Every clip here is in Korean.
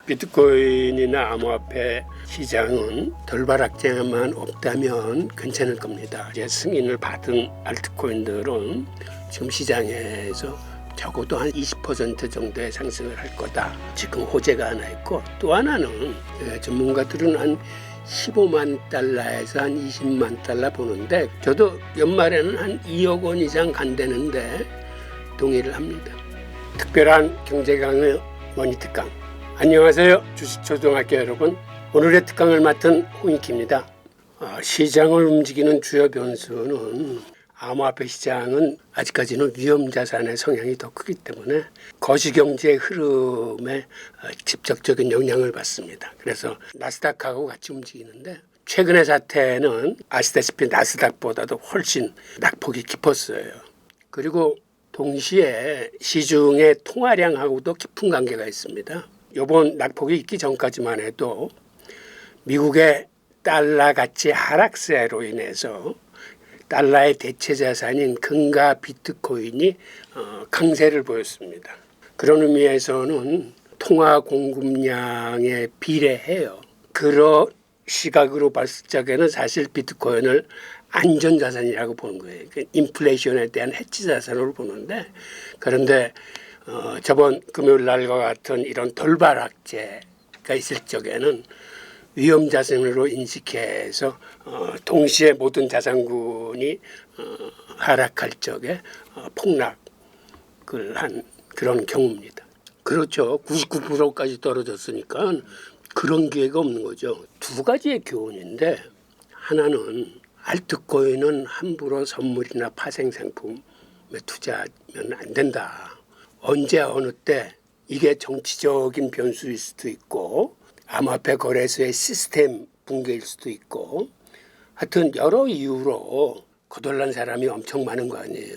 비트코인이나 암호화폐 시장은 돌발악재만 없다면 괜찮을 겁니다. 이제 승인을 받은 알트코인들은 지금 시장에서 적어도 한 20% 정도의 상승을 할 거다. 지금 호재가 하나 있고, 또 하나는 전문가들은 한 15만 달러에서 한 20만 달러 보는데, 저도 연말에는 한 2억 원 이상 간다는데 동의를 합니다. 특별한 경제강의 머니특강. 안녕하세요, 주식초등학교 여러분. 오늘의 특강을 맡은 홍익희입니다. 시장을 움직이는 주요 변수는 암호화폐 시장은 아직까지는 위험자산의 성향이 더 크기 때문에 거시경제의 흐름에 직접적인 영향을 받습니다. 그래서 나스닥하고 같이 움직이는데, 최근의 사태는 아시다시피 나스닥보다도 훨씬 낙폭이 깊었어요. 그리고 동시에 시중의 통화량하고도 깊은 관계가 있습니다. 이번 낙폭이 있기 전까지만 해도 미국의 달러 가치 하락세로 인해서 달러의 대체 자산인 금과 비트코인이 강세를 보였습니다. 그런 의미에서는 통화 공급량에 비례해요. 그런 시각으로 봤을 적에는 사실 비트코인을 안전자산이라고 보는 거예요. 인플레이션에 대한 해치 자산으로 보는데, 그런데 저번 금요일 날과 같은 이런 돌발악재가 있을 적에는 위험자산으로 인식해서 동시에 모든 자산군이 하락할 적에 폭락을 한 그런 경우입니다. 그렇죠. 99%까지 떨어졌으니까 그런 기회가 없는 거죠. 두 가지의 교훈인데, 하나는 알트코인은 함부로 선물이나 파생상품에 투자하면 안 된다. 언제 어느 때 이게 정치적인 변수일 수도 있고, 암호화폐 거래소의 시스템 붕괴일 수도 있고, 하여튼 여러 이유로 거덜난 사람이 엄청 많은 거 아니에요.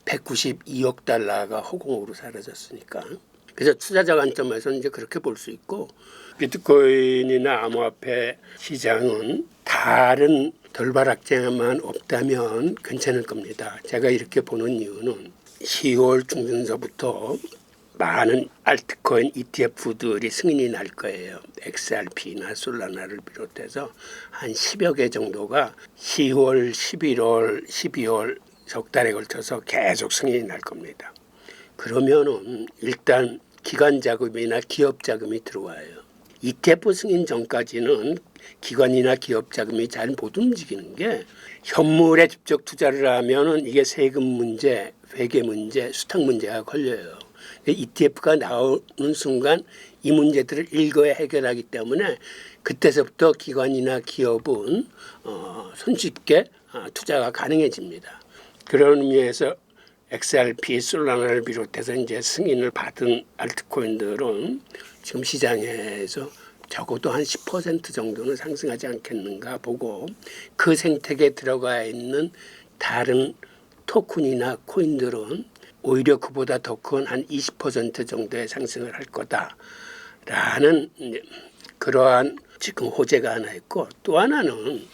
192억 달러가 허공으로 사라졌으니까. 그래서 투자자 관점에서는 이제 그렇게 볼 수 있고, 비트코인이나 암호화폐 시장은 다른 돌발악재만 없다면 괜찮을 겁니다. 제가 이렇게 보는 이유는 10월 중순서부터 많은 알트코인 ETF들이 승인이 날 거예요. XRP나 솔라나를 비롯해서 한 10여 개 정도가 10월, 11월, 12월 석 달에 걸쳐서 계속 승인이 날 겁니다. 그러면은 일단 기관 자금이나 기업 자금이 들어와요. ETF 승인 전까지는 기관이나 기업 자금이 잘 못 움직이는 게, 현물에 직접 투자를 하면은 이게 세금 문제, 회계 문제, 수탁 문제가 걸려요. ETF가 나오는 순간 이 문제들을 일거에 해결하기 때문에 그때서부터 기관이나 기업은 손쉽게 투자가 가능해집니다. 그런 의미에서 XRP, 솔라나를 비롯해서 이제 승인을 받은 알트코인들은 지금 시장에서 적어도 한 10% 정도는 상승하지 않겠는가 보고, 그 생태계에 들어가 있는 다른 토큰이나 코인들은 오히려 그보다 더 큰 한 20% 정도의 상승을 할 거다라는 그러한 지금 호재가 하나 있고, 또 하나는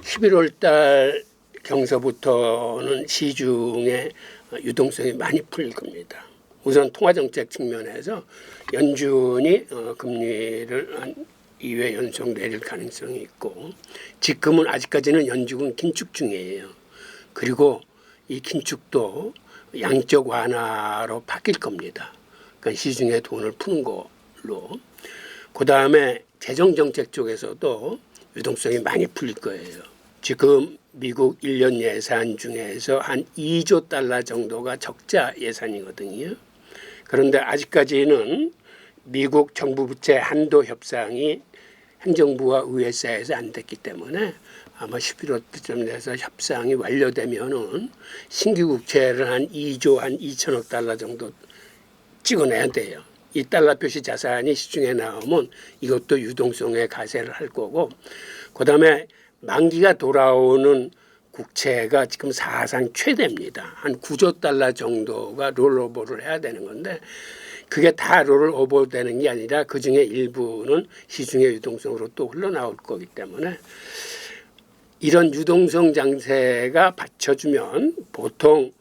11월 달 경서부터는 시중에 유동성이 많이 풀릴 겁니다. 우선 통화정책 측면에서 연준이 금리를 한 2회 연속 내릴 가능성이 있고, 지금은 아직까지는 연준은 긴축 중이에요. 그리고 이 긴축도 양적 완화로 바뀔 겁니다. 그러니까 시중에 돈을 푸는 걸로. 그 다음에 재정정책 쪽에서도 유동성이 많이 풀릴 거예요. 지금 미국 1년 예산 중에서 한 2조 달러 정도가 적자 예산이거든요. 그런데 아직까지는 미국 정부 부채 한도 협상이 행정부와 의회 사이에서 안 됐기 때문에 아마 11월쯤 돼서 협상이 완료되면은 신규 국채를 한 2조 한 2천억 달러 정도 찍어내야 돼요. 이 달러 표시 자산이 시중에 나오면 이것도 유동성에 가세를 할 거고, 그다음에 만기가 돌아오는 국채가 지금 사상 최대입니다. 한 9조 달러 정도가 롤오버를 해야 되는 건데, 그게 다 롤오버 되는 게 아니라 그중에 일부는 시중의 유동성으로 또 흘러나올 거기 때문에, 이런 유동성 장세가 받쳐주면 보통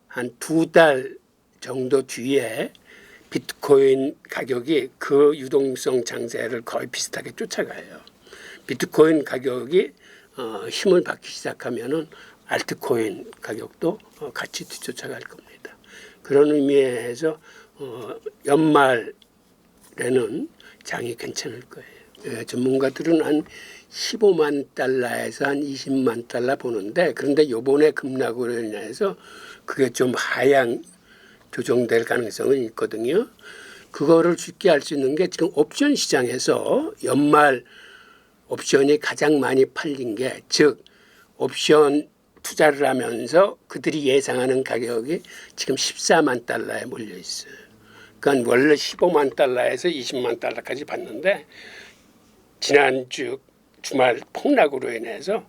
한 2달 정도 뒤에 비트코인 가격이 그 유동성 장세를 거의 비슷하게 쫓아가요. 비트코인 가격이 힘을 받기 시작하면은 알트코인 가격도 같이 뒤쫓아갈 겁니다. 그런 의미에서 연말에는 장이 괜찮을 거예요. 예, 전문가들은 한 15만 달러에서 한 20만 달러 보는데, 그런데 요번에 급락으로 인해서 그게 좀 하향 조정될 가능성은 있거든요. 그거를 쉽게 알 수 있는 게 지금 옵션 시장에서 연말 옵션이 가장 많이 팔린 게, 즉 옵션 투자를 하면서 그들이 예상하는 가격이 지금 14만 달러에 몰려 있어요. 그러니까 원래 15만 달러에서 20만 달러까지 받는데 지난주 주말 폭락으로 인해서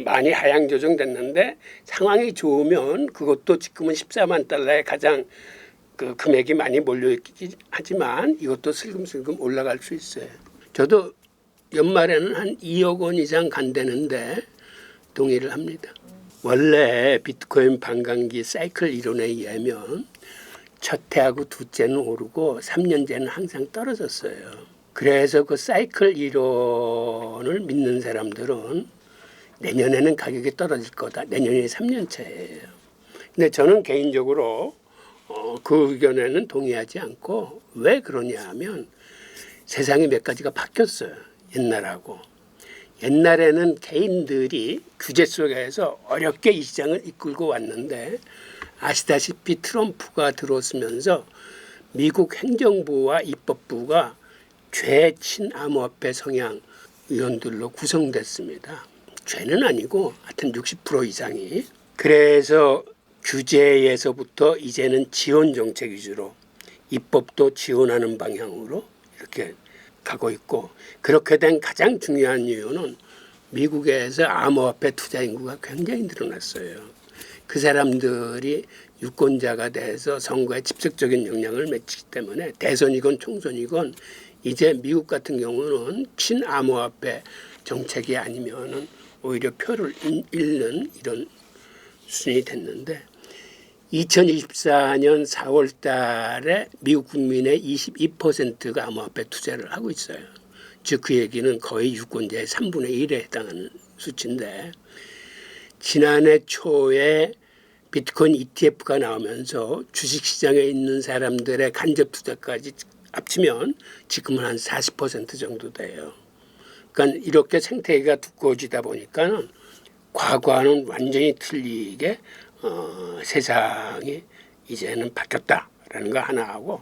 많이 하향 조정됐는데, 상황이 좋으면 그것도 지금은 14만 달러에 가장 그 금액이 많이 몰려있긴 하지만 이것도 슬금슬금 올라갈 수 있어요. 저도 연말에는 한 2억 원 이상 간다는데 동의를 합니다. 원래 비트코인 반감기 사이클 이론에 의하면 첫 해하고 둘째는 오르고 3년째는 항상 떨어졌어요. 그래서 그 사이클 이론을 믿는 사람들은 내년에는 가격이 떨어질 거다. 내년이 3년차예요. 근데 저는 개인적으로 그 의견에는 동의하지 않고, 왜 그러냐 하면 세상이 몇 가지가 바뀌었어요. 옛날하고. 옛날에는 개인들이 규제 속에서 어렵게 이 시장을 이끌고 왔는데, 아시다시피 트럼프가 들어서면서 미국 행정부와 입법부가 최친암호화폐 성향 의원들로 구성됐습니다. 죄는 아니고 하여튼 60% 이상이. 그래서 규제에서부터 이제는 지원 정책 위주로, 입법도 지원하는 방향으로 이렇게 가고 있고, 그렇게 된 가장 중요한 이유는 미국에서 암호화폐 투자 인구가 굉장히 늘어났어요. 그 사람들이 유권자가 돼서 선거에 직접적인 영향을 미치기 때문에 대선이건 총선이건 이제 미국 같은 경우는 친암호화폐 정책이 아니면은 오히려 표를 잃는 이런 수준이 됐는데, 2024년 4월 달에 미국 국민의 22%가 암호화폐 투자를 하고 있어요. 즉 그 얘기는 거의 유권자의 3분의 1에 해당하는 수치인데, 지난해 초에 비트코인 ETF가 나오면서 주식시장에 있는 사람들의 간접 투자까지 합치면 지금은 한 40% 정도 돼요. 그러니까 이렇게 생태계가 두꺼워지다 보니까 과거와는 완전히 틀리게 세상이 이제는 바뀌었다라는 거 하나 하고,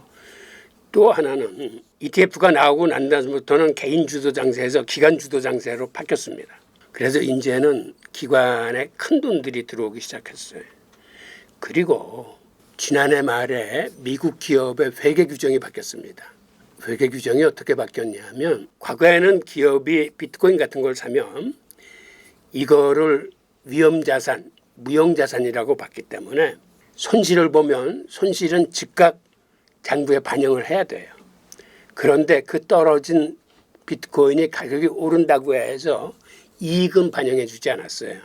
또 하나는 ETF가 나오고 난 다음부터는 개인 주도 장세에서 기관 주도 장세로 바뀌었습니다. 그래서 이제는 기관에 큰 돈들이 들어오기 시작했어요. 그리고 지난해 말에 미국 기업의 회계 규정이 바뀌었습니다. 회계 규정이 어떻게 바뀌었냐면, 과거에는 기업이 비트코인 같은 걸 사면 이거를 위험자산, 무형자산이라고 봤기 때문에 손실을 보면 손실은 즉각 장부에 반영을 해야 돼요. 그런데 그 떨어진 비트코인이 가격이 오른다고 해서 이익은 반영해 주지 않았어요.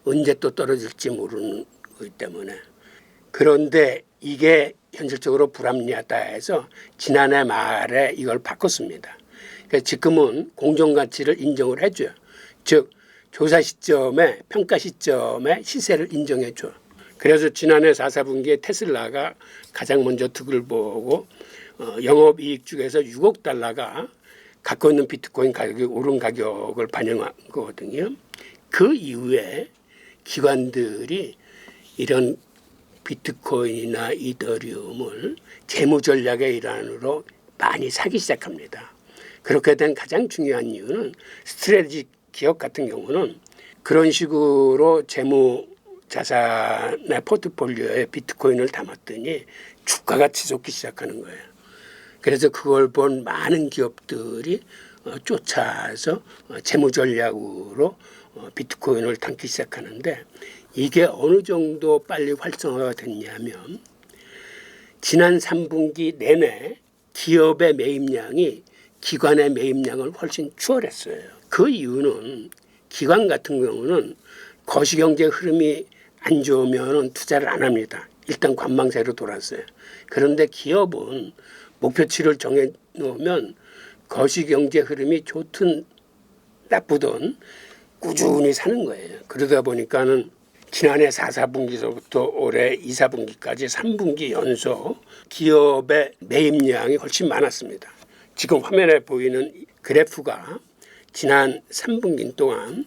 언제 또 떨어질지 모르는 거기 때문에. 그런데 이게 현실적으로 불합리하다 해서 지난해 말에 이걸 바꿨습니다. 그러니까 지금은 공정가치를 인정을 해줘요. 즉 조사 시점에, 평가 시점에 시세를 인정해 줘. 그래서 지난해 4, 4분기에 테슬라가 가장 먼저 득을 보고 영업이익 중에서 6억 달러가 갖고 있는 비트코인 가격이 오른 가격을 반영한 거거든요. 그 이후에 기관들이 이런 비트코인이나 이더리움을 재무 전략의 일환으로 많이 사기 시작합니다. 그렇게 된 가장 중요한 이유는 스트래tegic 기업 같은 경우는 그런 식으로 재무 자산의 포트폴리오에 비트코인을 담았더니 주가가 치솟기 시작하는 거예요. 그래서 그걸 본 많은 기업들이 쫓아서 재무 전략으로 비트코인을 담기 시작하는데, 이게 어느 정도 빨리 활성화가 됐냐면 지난 3분기 내내 기업의 매입량이 기관의 매입량을 훨씬 추월했어요. 그 이유는 기관 같은 경우는 거시경제 흐름이 안 좋으면 투자를 안 합니다. 일단 관망세로 돌았어요. 그런데 기업은 목표치를 정해 놓으면 거시경제 흐름이 좋든 나쁘든 꾸준히 사는 거예요. 그러다 보니까는 지난해 4분기서부터 올해 2분기까지 3분기 연속 기업의 매입량이 훨씬 많았습니다. 지금 화면에 보이는 그래프가 지난 3분기 동안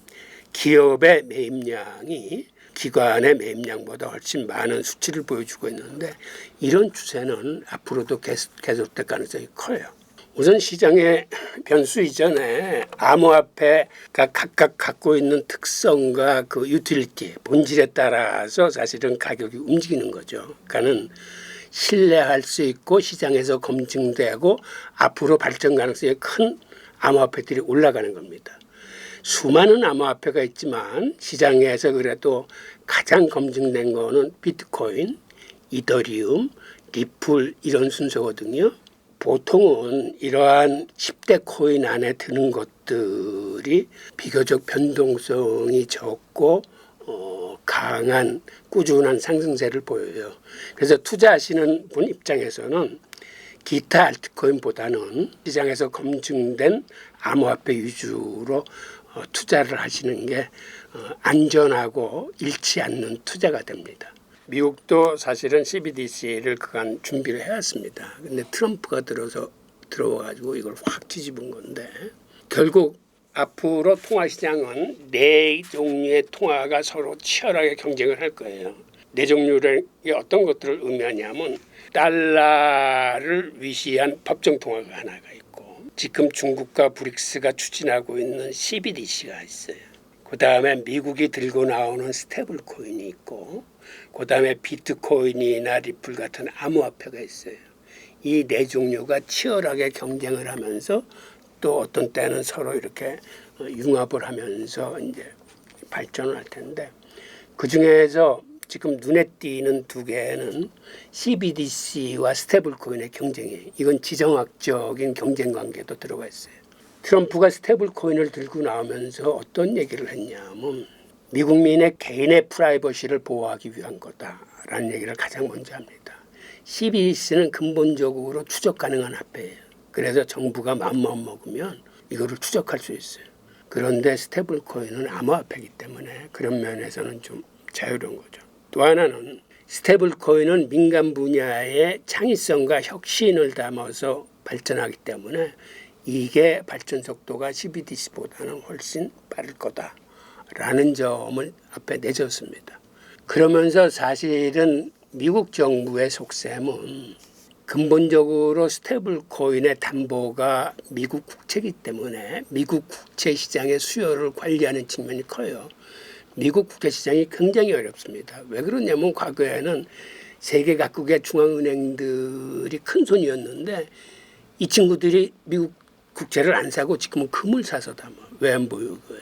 기업의 매입량이 기관의 매입량보다 훨씬 많은 수치를 보여주고 있는데 이런 추세는 앞으로도 계속될 가능성이 커요. 우선 시장의 변수 이전에 암호화폐가 각각 갖고 있는 특성과 그 유틸리티, 본질에 따라서 사실은 가격이 움직이는 거죠. 그러니까는 신뢰할 수 있고 시장에서 검증되고 앞으로 발전 가능성이 큰 암호화폐들이 올라가는 겁니다. 수많은 암호화폐가 있지만 시장에서 그래도 가장 검증된 거는 비트코인, 이더리움, 리플 이런 순서거든요. 보통은 이러한 10대 코인 안에 드는 것들이 비교적 변동성이 적고 강한 꾸준한 상승세를 보여요. 그래서 투자하시는 분 입장에서는 기타 알트코인보다는 시장에서 검증된 암호화폐 위주로 투자를 하시는 게 안전하고 잃지 않는 투자가 됩니다. 미국도 사실은 CBDC를 그간 준비를 해왔습니다. 근데 트럼프가 들어와가지고 이걸 확 뒤집은 건데 결국 앞으로 통화 시장은 네 종류의 통화가 서로 치열하게 경쟁을 할 거예요. 네 종류의 어떤 것들을 의미하냐면 달러를 위시한 법정 통화가 하나가 있고 지금 중국과 브릭스가 추진하고 있는 CBDC가 있어요. 그 다음에 미국이 들고 나오는 스테이블 코인이 있고 그 다음에 비트코인이나 리플 같은 암호화폐가 있어요. 이 네 종류가 치열하게 경쟁을 하면서 또 어떤 때는 서로 이렇게 융합을 하면서 이제 발전을 할 텐데 그 중에서 지금 눈에 띄는 두 개는 CBDC와 스테이블 코인의 경쟁이에요. 이건 지정학적인 경쟁 관계도 들어가 있어요. 트럼프가 스테이블 코인을 들고 나오면서 어떤 얘기를 했냐면 미국민의 개인의 프라이버시를 보호하기 위한 거다라는 얘기를 가장 먼저 합니다. CBDC는 근본적으로 추적 가능한 화폐예요. 그래서 정부가 마음만 먹으면 이거를 추적할 수 있어요. 그런데 스테이블 코인은 암호화폐이기 때문에 그런 면에서는 좀 자유로운 거죠. 또 하나는 스테이블 코인은 민간 분야의 창의성과 혁신을 담아서 발전하기 때문에 이게 발전 속도가 CBDC보다는 훨씬 빠를 거다라는 점을 앞에 내줬습니다. 그러면서 사실은 미국 정부의 속셈은 근본적으로 스테이블 코인의 담보가 미국 국채이기 때문에 미국 국채 시장의 수요를 관리하는 측면이 커요. 미국 국채 시장이 굉장히 어렵습니다. 왜 그러냐면 과거에는 세계 각국의 중앙은행들이 큰 손이었는데 이 친구들이 미국 국채를 안 사고 지금은 금을 사서 담아 외환보유고에.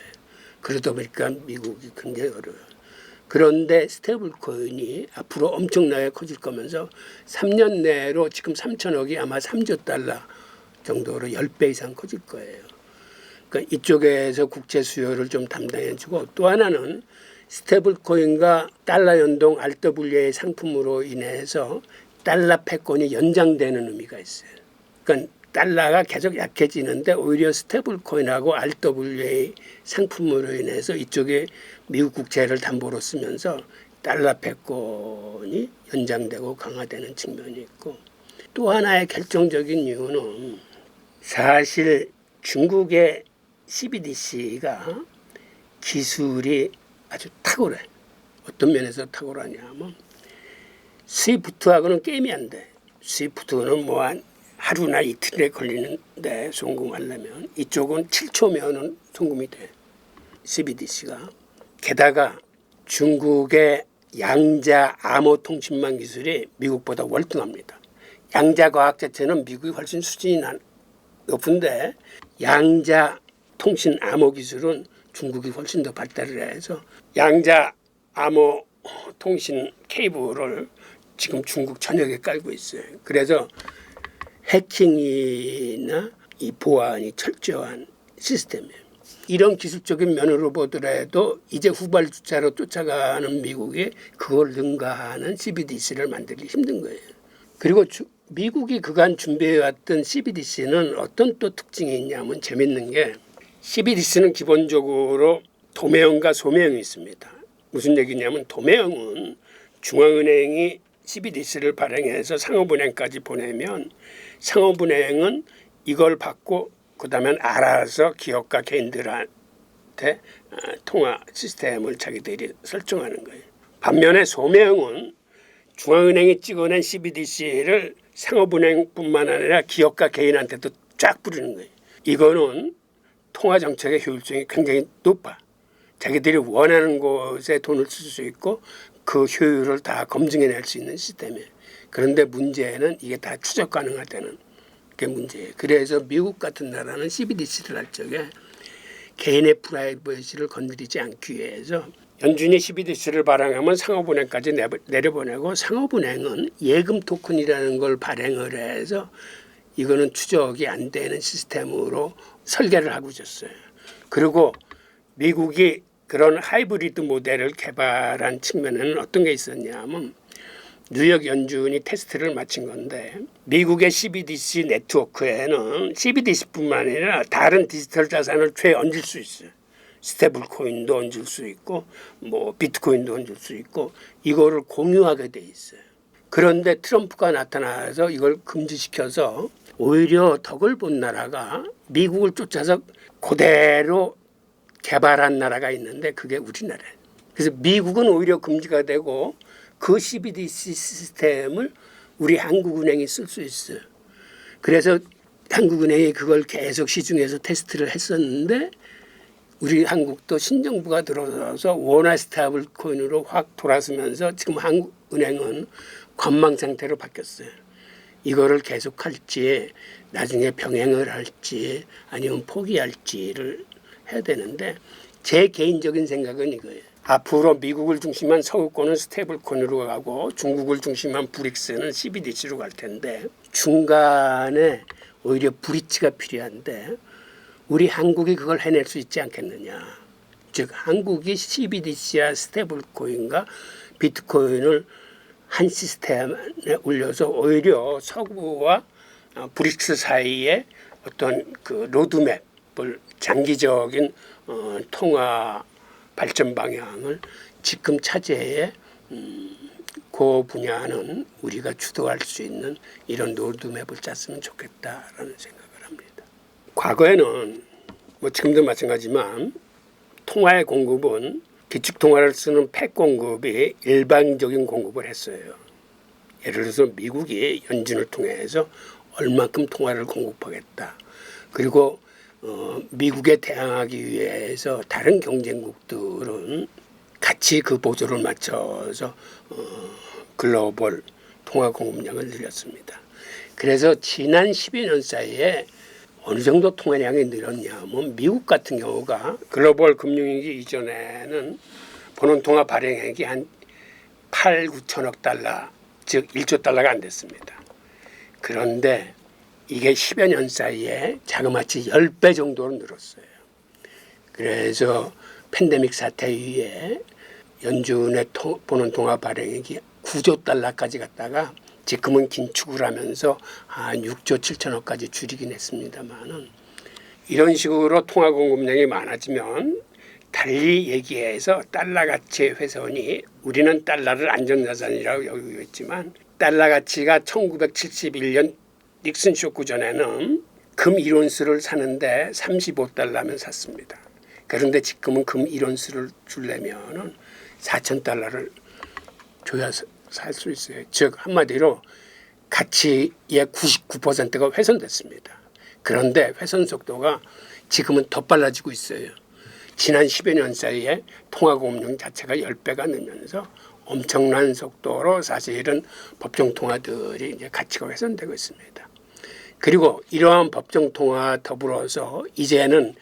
그러다 보니까 미국이 굉장히 어려워요. 그런데 스테이블 코인이 앞으로 엄청나게 커질 거면서 3년 내로 지금 3천억이 아마 3조 달러 정도로 10배 이상 커질 거예요. 그러니까 이쪽에서 국채 수요를 좀 담당해주고 또 하나는 스테이블 코인과 달러 연동 RWA 상품으로 인해서 달러 패권이 연장되는 의미가 있어요. 그러니까 달러가 계속 약해지는데 오히려 스테이블 코인하고 RWA 상품으로 인해서 이쪽에 미국 국채를 담보로 쓰면서 달러 패권이 연장되고 강화되는 측면이 있고 또 하나의 결정적인 이유는 사실 중국의 CBDC가 기술이 아주 탁월해. 어떤 면에서 탁월하냐면 스위프트하고는 게임이 안 돼. 스위프트는 뭐 한 하루나 이틀에 걸리는데 송금하려면 이쪽은 7초면은 송금이 돼. CBDC가. 게다가 중국의 양자 암호 통신망 기술이 미국보다 월등합니다. 양자 과학 자체는 미국이 훨씬 수준이 높은데 양자 통신 암호 기술은 중국이 훨씬 더 발달을 해서 양자 암호 통신 케이블을 지금 중국 전역에 깔고 있어요. 그래서 해킹이나 이 보안이 철저한 시스템이에요. 이런 기술적인 면으로 보더라도 이제 후발주자로 쫓아가는 미국이 그걸 능가하는 CBDC를 만들기 힘든 거예요. 그리고 미국이 그간 준비해왔던 CBDC는 어떤 또 특징이 있냐면 재밌는 게 CBDC는 기본적으로 도매형과 소매형이 있습니다. 무슨 얘기냐면 도매형은 중앙은행이 CBDC를 발행해서 상업은행까지 보내면 상업은행은 이걸 받고 그다음에 알아서 기업과 개인들한테 통화 시스템을 자기들이 설정하는 거예요. 반면에 소매형은 중앙은행이 찍어낸 CBDC를 상업은행뿐만 아니라 기업과 개인한테도 쫙 뿌리는 거예요. 이거는 통화 정책의 효율성이 굉장히 높아. 자기들이 원하는 곳에 돈을 쓸 수 있고 그 효율을 다 검증해낼 수 있는 시스템이에요. 그런데 문제는 이게 다 추적 가능하다는 게 문제예요. 그래서 미국 같은 나라는 CBDC를 할 적에 개인의 프라이버시를 건드리지 않기 위해서 연준이 CBDC를 발행하면 상업은행까지 내려보내고 상업은행은 예금 토큰이라는 걸 발행을 해서 이거는 추적이 안 되는 시스템으로 설계를 하고 있었어요. 그리고 미국이 그런 하이브리드 모델을 개발한 측면에는 어떤 게 있었냐면 뉴욕 연준이 테스트를 마친 건데 미국의 CBDC 네트워크에는 CBDC뿐만 아니라 다른 디지털 자산을 죄 얹을 수 있어요. 스테이블 코인도 얹을 수 있고 뭐 비트코인도 얹을 수 있고 이거를 공유하게 돼 있어요. 그런데 트럼프가 나타나서 이걸 금지시켜서 오히려 덕을 본 나라가 미국을 쫓아서 그대로 개발한 나라가 있는데 그게 우리나라예요. 그래서 미국은 오히려 금지가 되고 그 CBDC 시스템을 우리 한국은행이 쓸 수 있어요. 그래서 한국은행이 그걸 계속 시중에서 테스트를 했었는데 우리 한국도 신정부가 들어서서 원화 스테이블 코인으로 확 돌아서면서 지금 한국은행은 관망 상태로 바뀌었어요. 이거를 계속 할지 나중에 병행을 할지 아니면 포기할지를 해야 되는데 제 개인적인 생각은 이거예요. 앞으로 미국을 중심한 서구권은 스테이블 코인으로 가고 중국을 중심한 브릭스는 CBDC로 갈 텐데 중간에 오히려 브릿지가 필요한데 우리 한국이 그걸 해낼 수 있지 않겠느냐. 즉 한국이 CBDC와 스테이블 코인과 비트코인을 한 시스템에 올려서 오히려 서구와 브릭스 사이에 어떤 그 로드맵을 장기적인 통화 발전 방향을 지금 차제에 그 분야는 우리가 주도할 수 있는 이런 로드맵을 짰으면 좋겠다라는 생각을 합니다. 과거에는 뭐 지금도 마찬가지지만 통화의 공급은 기축 통화를 쓰는 팩 공급이 일반적인 공급을 했어요. 예를 들어서 미국이 연준을 통해서 얼만큼 통화를 공급하겠다. 그리고 미국에 대항하기 위해서 다른 경쟁국들은 같이 그 보조를 맞춰서 글로벌 통화 공급량을 늘렸습니다. 그래서 지난 10여 년 사이에 어느 정도 통화량이 늘었냐면 미국 같은 경우가 글로벌 금융위기 이전에는 본원통화 발행액이 한 8, 9천억 달러, 즉 1조 달러가 안 됐습니다. 그런데 이게 10여 년 사이에 자그마치 10배 정도로 늘었어요. 그래서 팬데믹 사태 이후에 연준의 본원통화 발행액이 9조 달러까지 갔다가 지금은 긴축을 하면서 한 6조 7천억까지 줄이긴 했습니다만은 이런 식으로 통화 공급량이 많아지면 달리 얘기해서 달러 가치의 훼손이 우리는 달러를 안전자산이라고 여기고 있지만 달러 가치가 1971년 닉슨 쇼크 전에는 금 1온스를 사는데 35달러면 샀습니다. 그런데 지금은 금 1온스를 주려면 4,000달러를 줘야 살 수 있어요. 즉 한마디로 가치의 99%가 훼손됐습니다. 그런데 훼손 속도가 지금은 더 빨라지고 있어요. 지난 10여 년 사이에 통화 공급량 자체가 10배가 늘면서 엄청난 속도로 사실은 법정 통화들이 이제 가치가 훼손되고 있습니다. 그리고 이러한 법정 통화 더불어서 이제는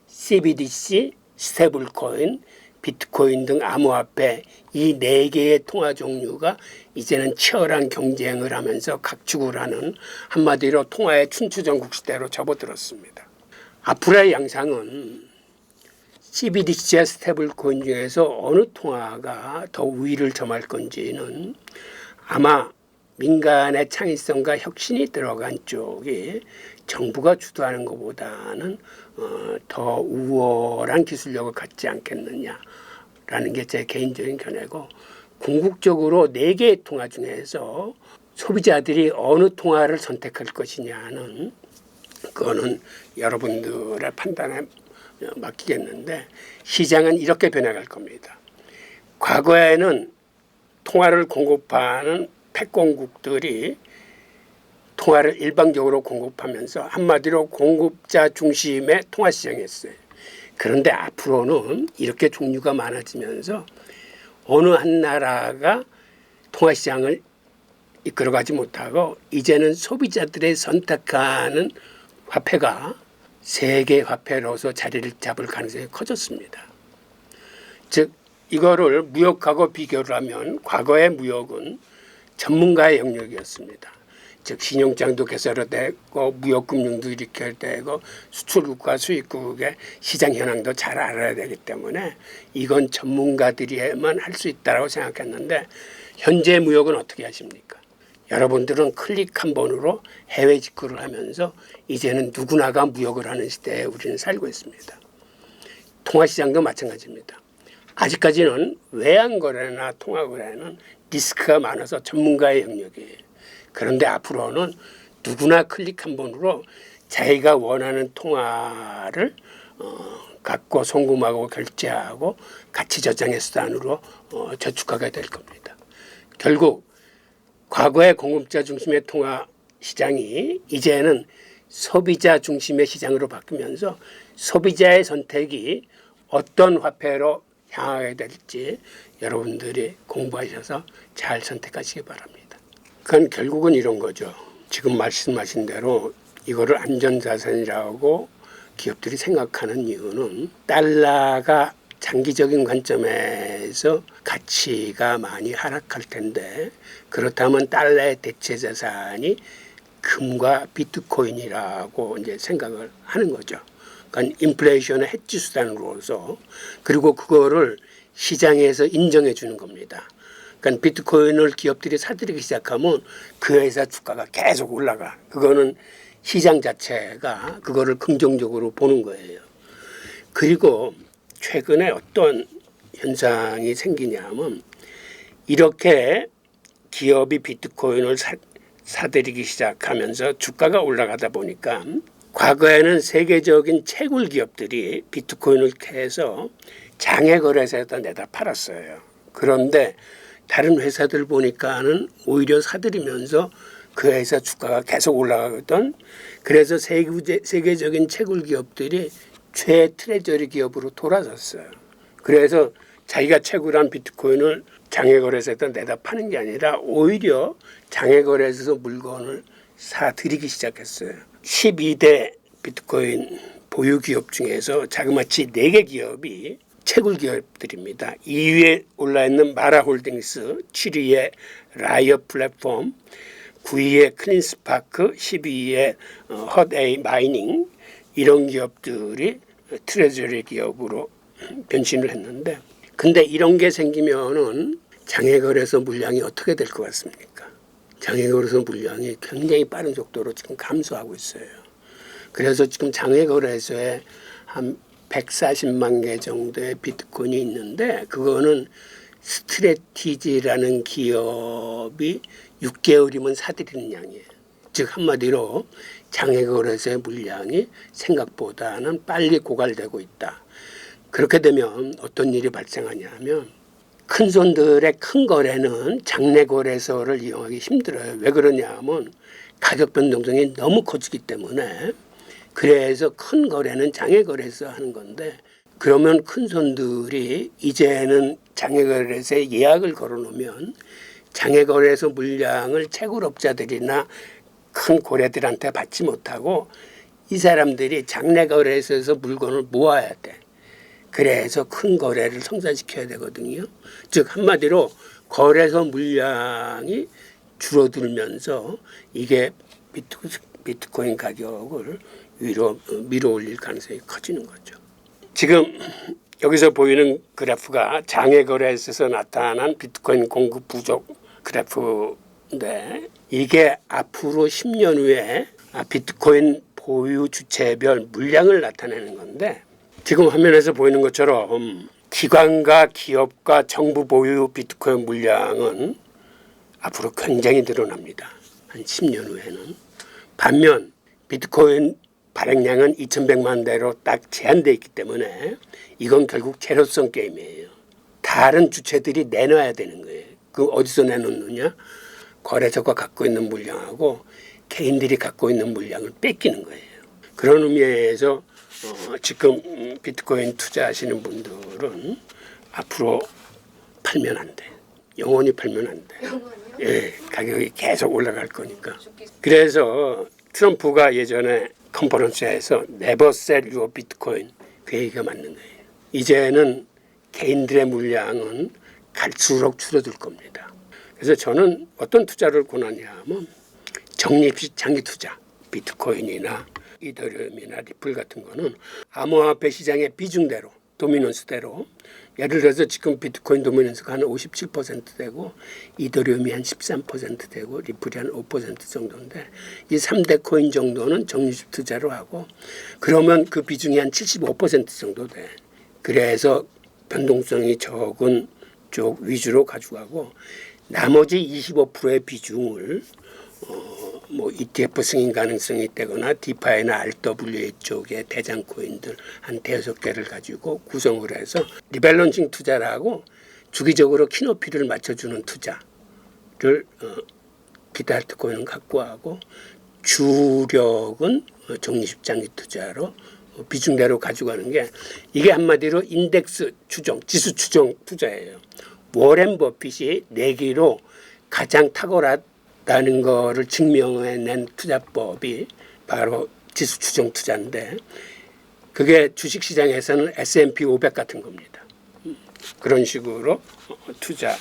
CBDC, 스테이블 코인, 비트코인 등 암호화폐 이 4개의 통화 종류가 이제는 치열한 경쟁을 하면서 각축을 하는 한마디로 통화의 춘추전국 시대로 접어들었습니다. 앞으로의 양상은 CBDC와 스테이블 코인 중에서 어느 통화가 더 우위를 점할 건지는 아마 민간의 창의성과 혁신이 들어간 쪽이 정부가 주도하는 것보다는 더 우월한 기술력을 갖지 않겠느냐라는 게 제 개인적인 견해고, 궁극적으로 4개의 통화 중에서 소비자들이 어느 통화를 선택할 것이냐는 그거는 여러분들의 판단에 맡기겠는데, 시장은 이렇게 변해갈 겁니다. 과거에는 통화를 공급하는 패권국들이 통화를 일방적으로 공급하면서 한마디로 공급자 중심의 통화 시장이었어요. 그런데 앞으로는 이렇게 종류가 많아지면서 어느 한 나라가 통화 시장을 이끌어가지 못하고 이제는 소비자들의 선택하는 화폐가 세계 화폐로서 자리를 잡을 가능성이 커졌습니다. 즉 이거를 무역하고 비교를 하면 과거의 무역은 전문가의 영역이었습니다. 즉 신용장도 개설되고 무역금융도 이렇게 되고 수출국과 수입국의 시장 현황도 잘 알아야 되기 때문에 이건 전문가들이만 할 수 있다고 생각했는데, 현재 무역은 어떻게 하십니까? 여러분들은 클릭 한 번으로 해외 직구를 하면서 이제는 누구나가 무역을 하는 시대에 우리는 살고 있습니다. 통화시장도 마찬가지입니다. 아직까지는 외환거래나 통화거래는 리스크가 많아서 전문가의 영역이에요. 그런데 앞으로는 누구나 클릭 한 번으로 자기가 원하는 통화를 갖고 송금하고 결제하고 가치 저장의 수단으로 저축하게 될 겁니다. 결국 과거의 공급자 중심의 통화 시장이 이제는 소비자 중심의 시장으로 바뀌면서 소비자의 선택이 어떤 화폐로 향하게 될지 여러분들이 공부하셔서 잘 선택하시기 바랍니다. 그건 결국은 이런 거죠. 지금 말씀하신 대로 이거를 안전자산이라고 기업들이 생각하는 이유는 달러가 장기적인 관점에서 가치가 많이 하락할 텐데, 그렇다면 달러의 대체 자산이 금과 비트코인이라고 이제 생각을 하는 거죠. 그러니까 인플레이션의 해지 수단으로서, 그리고 그거를 시장에서 인정해 주는 겁니다. 그러니까 비트코인을 기업들이 사들이기 시작하면 그 회사 주가가 계속 올라가. 그거는 시장 자체가 그거를 긍정적으로 보는 거예요. 그리고 최근에 어떤 현상이 생기냐면, 이렇게 기업이 비트코인을 사들이기 시작하면서 주가가 올라가다 보니까 과거에는 세계적인 채굴 기업들이 비트코인을 해서 장외 거래소에다 내다 팔았어요. 그런데 다른 회사들 보니까는 오히려 사들이면서 그 회사 주가가 계속 올라가거든. 그래서 세계적인 채굴 기업들이 최트레저리 기업으로 돌아섰어요. 그래서 자기가 채굴한 비트코인을 장외거래소에다 내다 파는 게 아니라 오히려 장외거래소에서 물건을 사들이기 시작했어요. 12대 비트코인 보유 기업 중에서 자그마치 4개 기업이 채굴 기업들입니다. 2위에 올라있는 마라홀딩스, 7위에 라이엇 플랫폼, 9위에 클린스파크, 12위에 헛에이 마이닝, 이런 기업들이 트레저리 기업으로 변신을 했는데, 근데 이런 게 생기면은 장외거래소 물량이 어떻게 될 것 같습니까? 장외거래소 물량이 굉장히 빠른 속도로 지금 감소하고 있어요. 그래서 지금 장외거래소에 한 140만 개 정도의 비트코인이 있는데, 그거는 스트래티지라는 기업이 6개월이면 사들이는 양이에요. 즉 한마디로 장외거래소의 물량이 생각보다는 빨리 고갈되고 있다. 그렇게 되면 어떤 일이 발생하냐면, 큰 손들의 큰 거래는 장외거래소를 이용하기 힘들어요. 왜 그러냐면 가격 변동성이 너무 커지기 때문에. 그래서 큰 거래는 장외거래소 하는 건데, 그러면 큰 손들이 이제는 장외거래소에 예약을 걸어놓으면 장외거래소 물량을 채굴업자들이나 큰 고래들한테 받지 못하고 이 사람들이 장외거래소에서 물건을 모아야 돼. 그래서 큰 거래를 성사시켜야 되거든요. 즉 한마디로 거래소 물량이 줄어들면서 이게 비트코인 가격을 위로 밀어 올릴 가능성이 커지는 거죠. 지금 여기서 보이는 그래프가 장외거래소에서 나타난 비트코인 공급 부족 그래프 네, 이게 앞으로 10년 후에 비트코인 보유 주체별 물량을 나타내는 건데 지금 화면에서 보이는 것처럼 기관과 기업과 정부 보유 비트코인 물량은 앞으로 굉장히 늘어납니다. 한 10년 후에는. 반면 비트코인 발행량은 2,100만 대로 딱 제한되어 있기 때문에 이건 결국 제로성 게임이에요. 다른 주체들이 내놔야 되는 거예요. 그 어디서 내놓느냐? 거래소가 갖고 있는 물량하고 개인들이 갖고 있는 물량을 뺏기는 거예요. 그런 의미에서 지금 비트코인 투자하시는 분들은 앞으로 팔면 안 돼. 영원히 팔면 안 돼. 예, 가격이 계속 올라갈 거니까. 그래서 트럼프가 예전에 컨퍼런스에서 Never sell your Bitcoin 그 얘기가 맞는 거예요. 이제는 개인들의 물량은 갈수록 줄어들 겁니다. 그래서 저는 어떤 투자를 권하냐면 적립식 장기 투자, 비트코인이나 이더리움이나 리플 같은 거는 암호화폐 시장의 비중대로 도미넌스대로 예를 들어서 지금 비트코인 도미넌스가 한 57% 되고 이더리움이 한 13% 되고 리플이 한 5% 정도인데 이 3대 코인 정도는 적립식 투자로 하고 그러면 그 비중이 한 75% 정도 돼. 그래서 변동성이 적은 쪽 위주로 가져가고 나머지 25%의 비중을 뭐 ETF 승인 가능성이 있다거나 디파이나 RWA 쪽의 대장 코인들 한 5개를 가지고 구성을 해서 리밸런싱 투자라고 주기적으로 키높이를 맞춰주는 투자를 기타 알트코인은 갖고 하고 주력은 적립식 장기 투자로 비중대로 가져가는 게 이게 한마디로 인덱스 추종, 지수 추종 투자예요. 워렌 버핏이 내기로 가장 탁월하다는 거를 증명해낸 투자법이 바로 지수 추종 투자인데 그게 주식시장에서는 S&P 500 같은 겁니다. 그런 식으로 투자를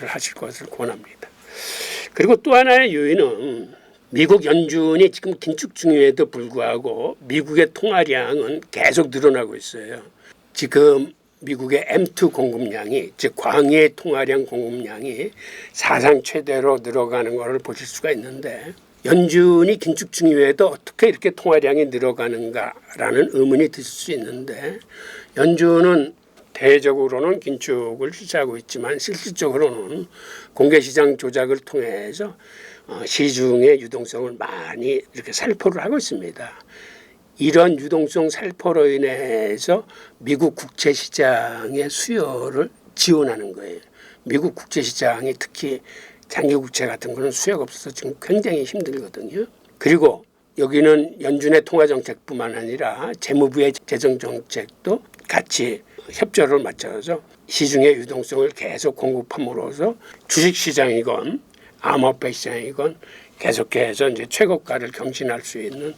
하실 것을 권합니다. 그리고 또 하나의 요인은 미국 연준이 지금 긴축 중임에도 불구하고 미국의 통화량은 계속 늘어나고 있어요. 지금 미국의 M2 공급량이 즉 광의 통화량 공급량이 사상 최대로 늘어가는 것을 보실 수가 있는데 연준이 긴축 중임에도 어떻게 이렇게 통화량이 늘어가는가라는 의문이 드실 수 있는데 연준은 대외적으로는 긴축을 실시하고 있지만 실질적으로는 공개시장 조작을 통해서 시중의 유동성을 많이 이렇게 살포를 하고 있습니다. 이런 유동성 살포로 인해서 미국 국채시장의 수요를 지원하는 거예요. 미국 국채시장이 특히 장기국채 같은 거는 수요가 없어서 지금 굉장히 힘들거든요. 그리고 여기는 연준의 통화정책뿐만 아니라 재무부의 재정정책도 같이 협조를 맞춰서 시중의 유동성을 계속 공급함으로써 주식시장이건 암호화폐 시장이건 계속해서 이제 최고가를 경신할 수 있는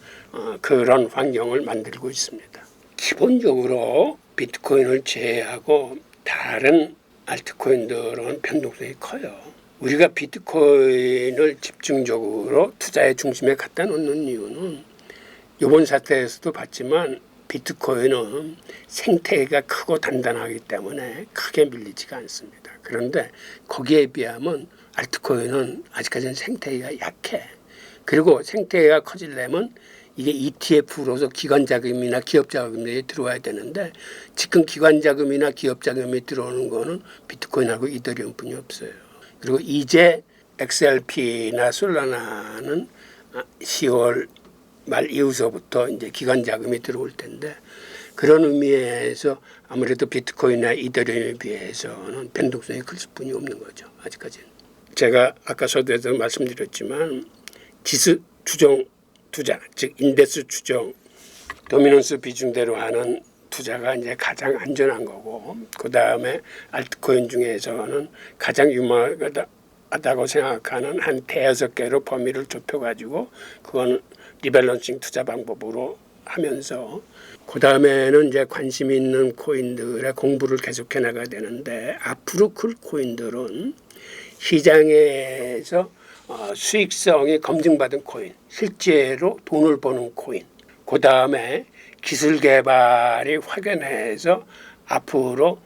그런 환경을 만들고 있습니다. 기본적으로 비트코인을 제외하고 다른 알트코인들은 변동성이 커요. 우리가 비트코인을 집중적으로 투자의 중심에 갖다 놓는 이유는 이번 사태에서도 봤지만 비트코인은 생태계가 크고 단단하기 때문에 크게 밀리지가 않습니다. 그런데 거기에 비하면 알트코인은 아직까지는 생태계가 약해. 그리고 생태계가 커지려면 이게 ETF로서 기관 자금이나 기업 자금이 들어와야 되는데 지금 기관 자금이나 기업 자금이 들어오는 거는 비트코인하고 이더리움뿐이 없어요. 그리고 이제 XRP나 솔라나는 10월 말 이후서부터 이제 기관 자금이 들어올 텐데 그런 의미에서 아무래도 비트코인이나 이더리움에 비해서는 변동성이 클 수뿐이 없는 거죠. 아직까지는. 제가 아까 서두에서 말씀드렸지만 지수 추정 투자, 즉 인덱스 추정, 도미넌스 비중대로 하는 투자가 이제 가장 안전한 거고 그 다음에 알트코인 중에서는 가장 유망하다고 생각하는 한 5개로 범위를 좁혀가지고 그건 리밸런싱 투자 방법으로 하면서 그 다음에는 이제 관심 있는 코인들의 공부를 계속해 나가야 되는데 앞으로 그 코인들은 시장에서 수익성이 검증받은 코인, 실제로 돈을 버는 코인, 그 다음에 기술 개발이 확연해서 앞으로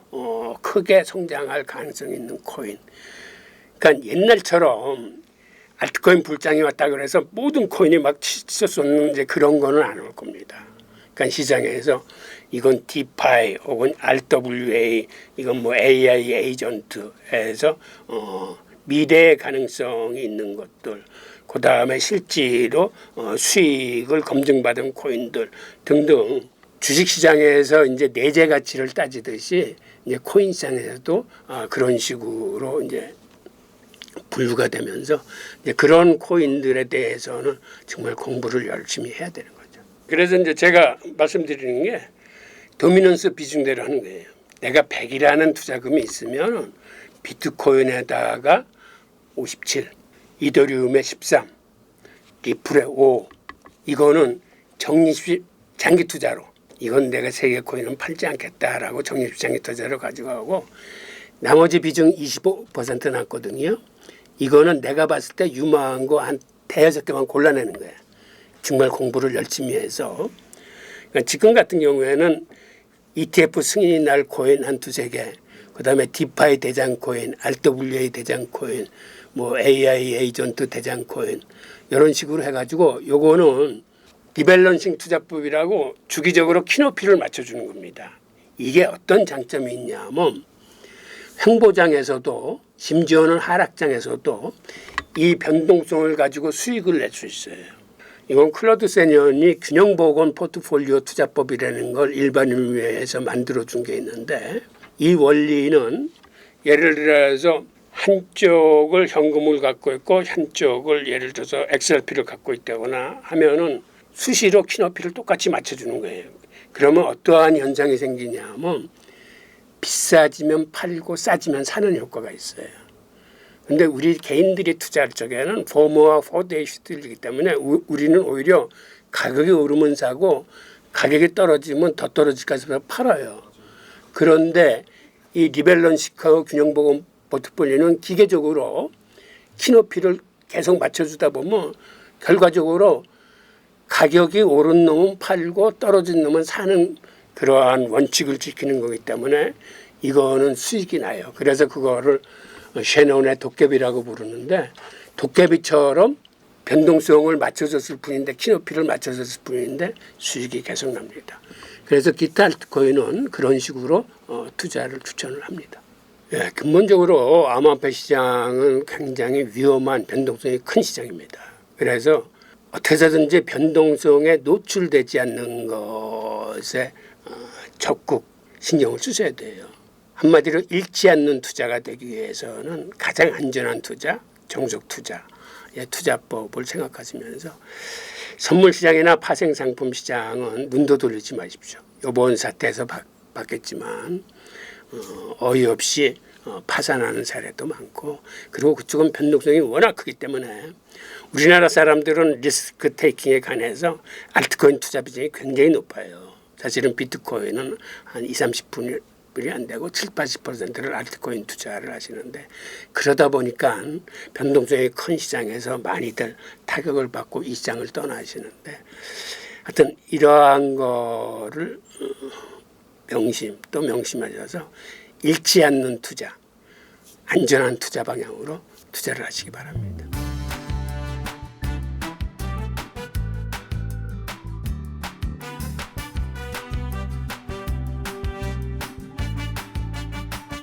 크게 성장할 가능성이 있는 코인. 그러니까 옛날처럼 알트코인 불장이 왔다 그래서 모든 코인이 막 치솟 쏟는 이제 그런 거는 안 올 겁니다. 그러니까 시장에서 이건 디파이 혹은 RWA 이건 뭐 AI 에이전트에서 미래의 가능성이 있는 것들, 그 다음에 실제로 수익을 검증받은 코인들 등등 주식시장에서 이제 내재 가치를 따지듯이 이제 코인 시장에서도 그런 식으로 이제 분류가 되면서 이제 그런 코인들에 대해서는 정말 공부를 열심히 해야 되는 거죠. 그래서 이제 제가 말씀드리는 게 도미넌스 비중대로 하는 거예요. 내가 100이라는 투자금이 있으면 비트코인에다가 57, 이더리움에 13, 리플에 5. 이거는 적립식 장기 투자로 이건 내가 세계 코인은 팔지 않겠다라고 적립식 장기 투자로 가지고 가고 나머지 비중 25% 남거든요. 이거는 내가 봤을 때 유망한 거 한 대여섯 개만 골라내는 거예요. 정말 공부를 열심히 해서. 그러니까 지금 같은 경우에는 ETF 승인이 날 코인 한 두세 개, 그다음에 디파이 대장 코인, RWA 대장 코인, 뭐 AI 에이전트 대장 코인 이런 식으로 해가지고 요거는 리밸런싱 투자법이라고 주기적으로 키높이를 맞춰주는 겁니다. 이게 어떤 장점이 있냐면 횡보장에서도 심지어는 하락장에서도 이 변동성을 가지고 수익을 낼 수 있어요. 이건 클로드 세년이 균형보건 포트폴리오 투자법이라는 걸 일반인을 위해서 만들어준 게 있는데 이 원리는 예를 들어서 한쪽을 현금을 갖고 있고 한쪽을 예를 들어서 XRP를 갖고 있다거나 하면은 수시로 키높이를 똑같이 맞춰주는 거예요. 그러면 어떠한 현상이 생기냐면 비싸지면 팔고 싸지면 사는 효과가 있어요. 근데 우리 개인들이 투자할 적에는 포모와 포드에 휘둘리기 때문에 우리는 오히려 가격이 오르면 사고 가격이 떨어지면 더 떨어질까 해서 팔아요. 그런데 이 리밸런싱하고 균형보건 포트폴리오는 기계적으로 키높이를 계속 맞춰주다 보면 결과적으로 가격이 오른 놈은 팔고 떨어진 놈은 사는 그러한 원칙을 지키는 거기 때문에 이거는 수익이 나요. 그래서 그거를 셰넌의 도깨비라고 부르는데 도깨비처럼 변동성을 맞춰줬을 뿐인데 키높이를 맞춰줬을 뿐인데 수익이 계속 납니다. 그래서 기타 알트코인은 그런 식으로 투자를 추천을 합니다. 예, 근본적으로 암호화폐 시장은 굉장히 위험한 변동성이 큰 시장입니다. 그래서 어떻게 해서든지 변동성에 노출되지 않는 것에 적극 신경을 쓰셔야 돼요. 한마디로 잃지 않는 투자가 되기 위해서는 가장 안전한 투자, 정석 투자의 투자법을 생각하시면서 선물 시장이나 파생 상품 시장은 눈도 돌리지 마십시오. 이번 사태에서 봤겠지만 어이없이 파산하는 사례도 많고 그리고 그쪽은 변동성이 워낙 크기 때문에 우리나라 사람들은 리스크 테이킹에 관해서 알트코인 투자 비중이 굉장히 높아요. 사실은 비트코인은 한 20-30%이 안 되고 70-80%를 알트코인 투자를 하시는데 그러다 보니까 변동성이 큰 시장에서 많이들 타격을 받고 이 시장을 떠나시는데 하여튼 이러한 거를 명심하셔서 잃지 않는 투자, 안전한 투자 방향으로 투자를 하시기 바랍니다.